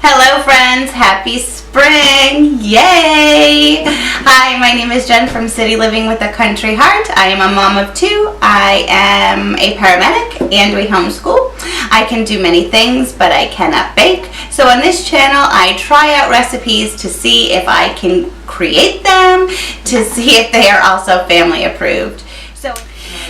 Hello friends, happy spring, yay! Hi, my name is Jen from City Living with a Country Heart. I am a mom of two. I am a paramedic and we homeschool. I can do many things, but I cannot bake. So on this channel, I try out recipes to see if I can create them, to see if they are also family approved.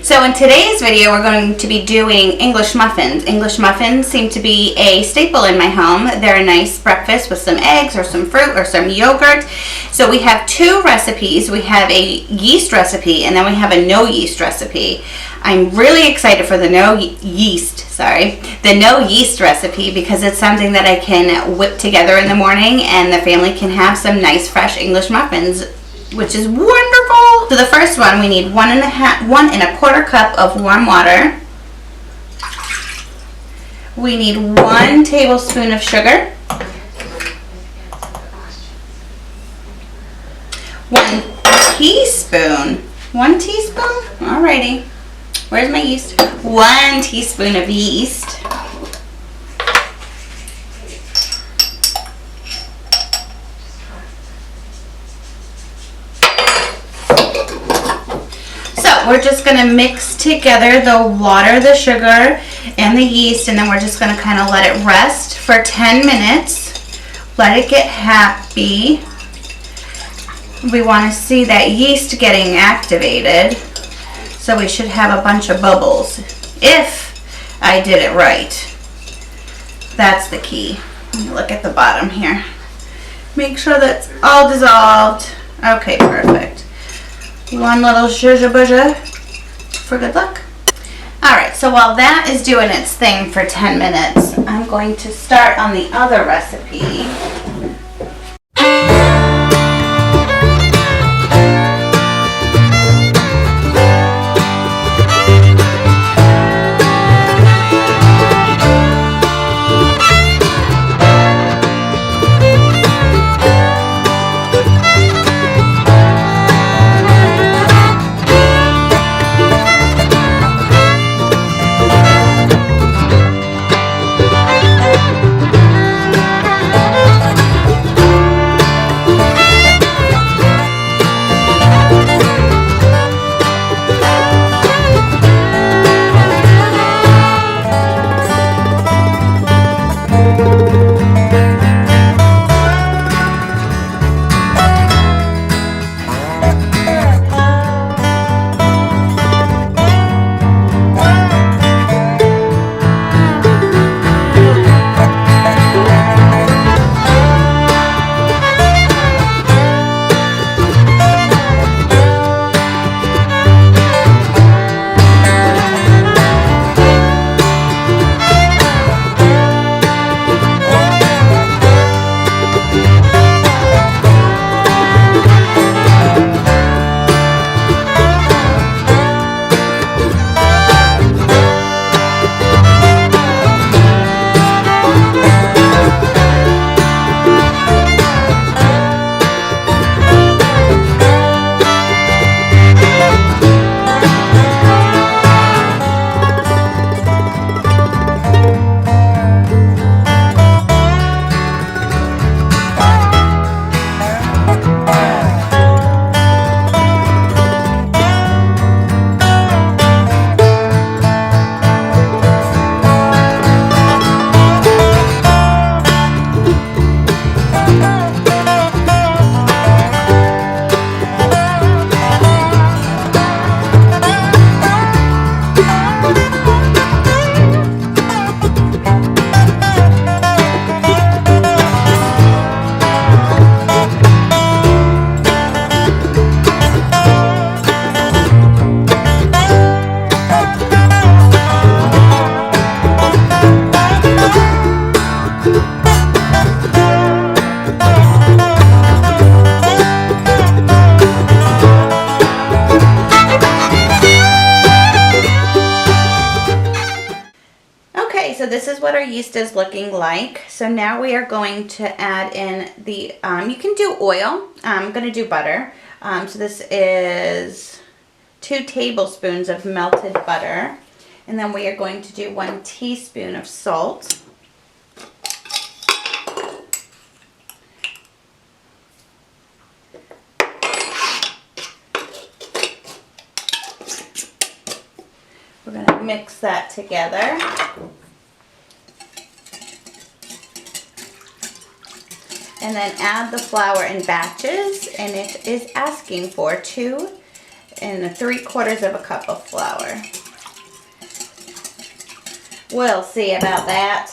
So in today's video, we're going to be doing English muffins. English muffins seem to be a staple in my home. They're a nice breakfast with some eggs or some fruit or some yogurt. So we have two recipes. We have a yeast recipe and then we have a no yeast recipe. I'm really excited for the no yeast recipe because it's something that I can whip together in the morning and the family can have some nice fresh English muffins, which is wonderful. So the first one, we need 1 1/4 cup of warm water. We need 1 tablespoon of sugar. 1 teaspoon. 1 teaspoon? Alrighty. Where's my yeast? 1 teaspoon of yeast. We're just going to mix together the water, the sugar, and the yeast, and then we're just going to kind of let it rest for 10 minutes. Let it get happy. We want to see that yeast getting activated, so we should have a bunch of bubbles. If I did it right. That's the key. Let me look at the bottom here. Make sure that's all dissolved. Okay, perfect. 1 little zhuzh for good luck. Alright, so while that is doing its thing for 10 minutes, I'm going to start on the other recipe. So this is what our yeast is looking like. So now we are going to add in the, you can do oil. I'm going to do butter. So this is 2 tablespoons of melted butter. And then we are going to do 1 teaspoon of salt. mix that together. And then add the flour in batches, and it is asking for 2 3/4 of a cup of flour. We'll see about that.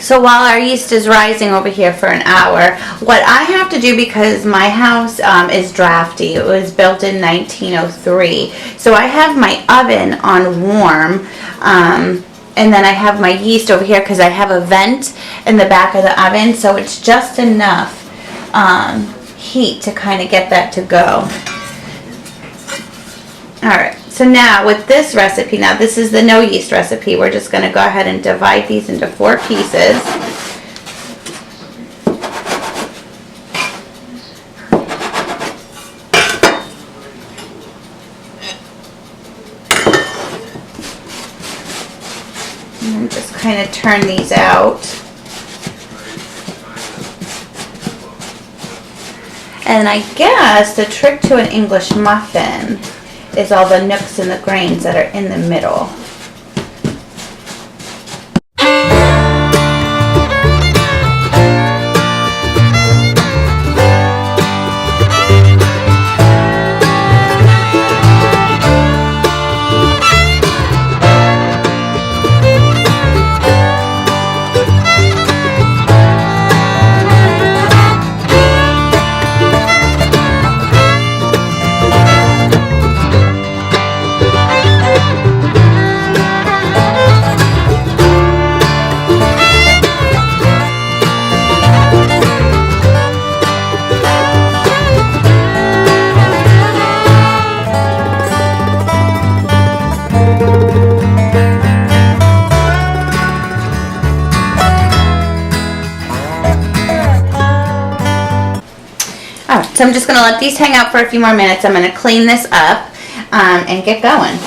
So while our yeast is rising over here for an hour, what I have to do, because my house is drafty, it was built in 1903, so I have my oven on warm, and then I have my yeast over here because I have a vent in the back of the oven, so it's just enough heat to kind of get that to go. Alright, so now with this recipe, now this is the no yeast recipe, we're just going to go ahead and divide these into 4 pieces. And just kind of turn these out. And I guess the trick to an English muffin is all the nooks and the grains that are in the middle. Alright, so I'm just going to let these hang out for a few more minutes. I'm going to clean this up and get going.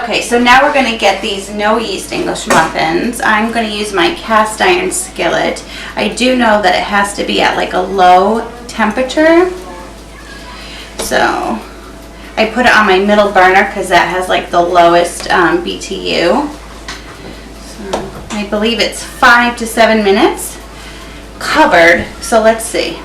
Okay, so now we're going to get these no yeast English muffins. I'm going to use my cast iron skillet. I do know that it has to be at like a low temperature. So I put it on my middle burner because that has like the lowest BTU. So I believe it's 5 to 7 minutes covered. So let's see.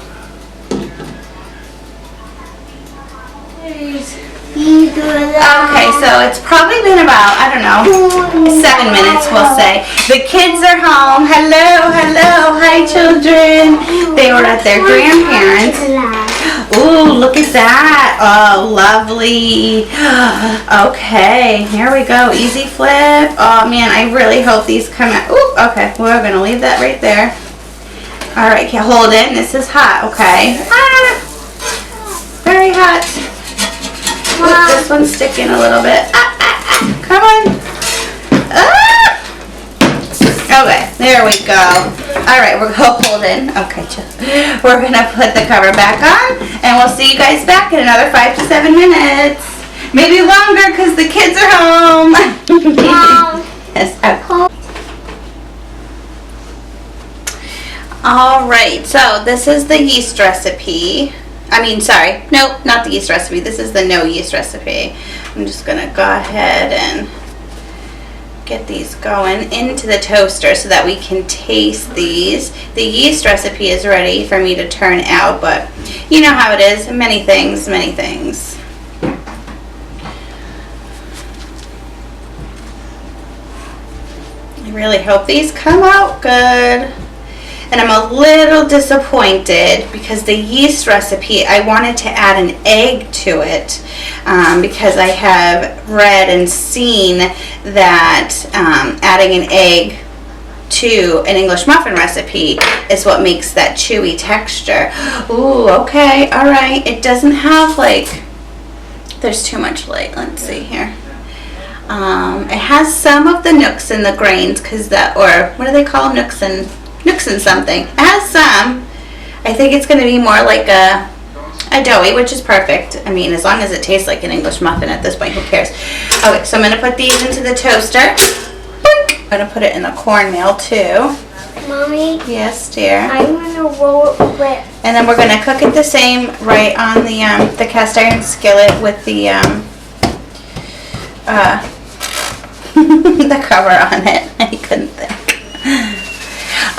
Okay, so it's probably been about, I don't know, 7 minutes, we'll say. The kids are home. Hello, hello, hi children. They were at their grandparents. Ooh, look at that. Oh, lovely. Okay, here we go. Easy flip. Oh man, I really hope these come out. Ooh, okay, we're gonna leave that right there. All right, okay, hold it. This is hot, okay. Ah, very hot. Ooh, this one's sticking a little bit. Come on. Ah. Okay, there we go. All right, we're holding. Okay, we're gonna put the cover back on, and we'll see you guys back in another 5 to 7 minutes, maybe longer because the kids are home. Yes. Okay. All right, so this is the yeast recipe. Sorry, nope, not the yeast recipe. This is the no yeast recipe. I'm just gonna go ahead and get these going into the toaster so that we can taste these. The yeast recipe is ready for me to turn out, but you know how it is. Many things, many things. I really hope these come out good. And I'm a little disappointed because the yeast recipe, I wanted to add an egg to it because I have read and seen that adding an egg to an English muffin recipe is what makes that chewy texture. Ooh, okay, all right. It doesn't have there's too much light. Let's see here. It has some of the nooks and the grains or what do they call them? Nooks and something. It has some. I think it's going to be more like a doughy, which is perfect. As long as it tastes like an English muffin at this point, who cares? Okay, so I'm going to put these into the toaster. Boink. I'm going to put it in the cornmeal too. Mommy? Yes, dear? I'm going to roll it with... And then we're going to cook it the same right on the cast iron skillet with the the cover on it. I couldn't think.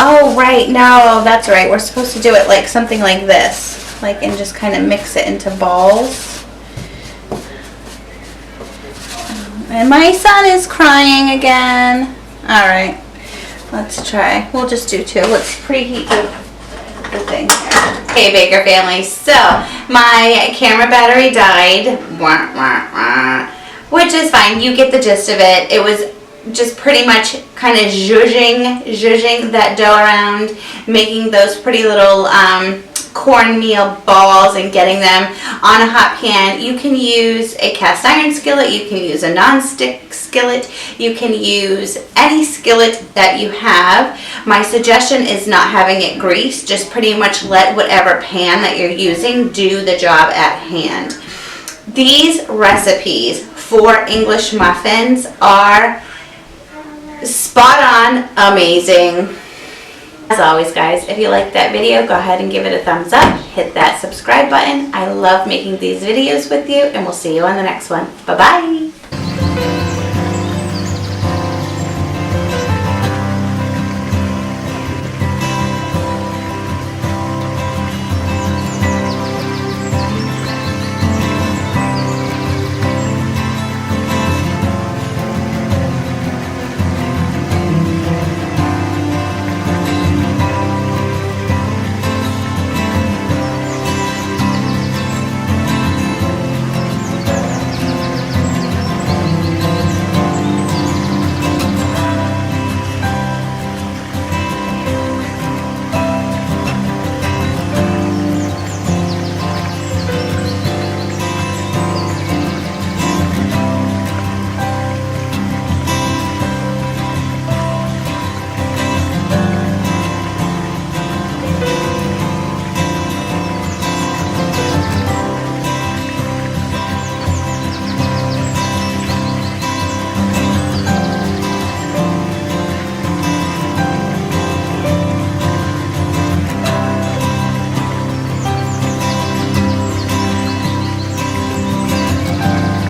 Oh, right. No, that's right. We're supposed to do it like something like this. And just kind of mix it into balls. And my son is crying again. All right. Let's try. We'll just do 2. Let's preheat the thing here. Okay, Baker family. So, my camera battery died. Which is fine. You get the gist of it. It was just pretty much kind of zhuzhing that dough around, making those pretty little cornmeal balls and getting them on a hot pan. You can use a cast iron skillet, you can use a non-stick skillet, you can use any skillet that you have. My suggestion is not having it greased, just pretty much let whatever pan that you're using do the job at hand. These recipes for English muffins are spot on, amazing. As always, guys, if you liked that video, go ahead and give it a thumbs up. Hit that subscribe button. I love making these videos with you, and we'll see you on the next one. Bye-bye.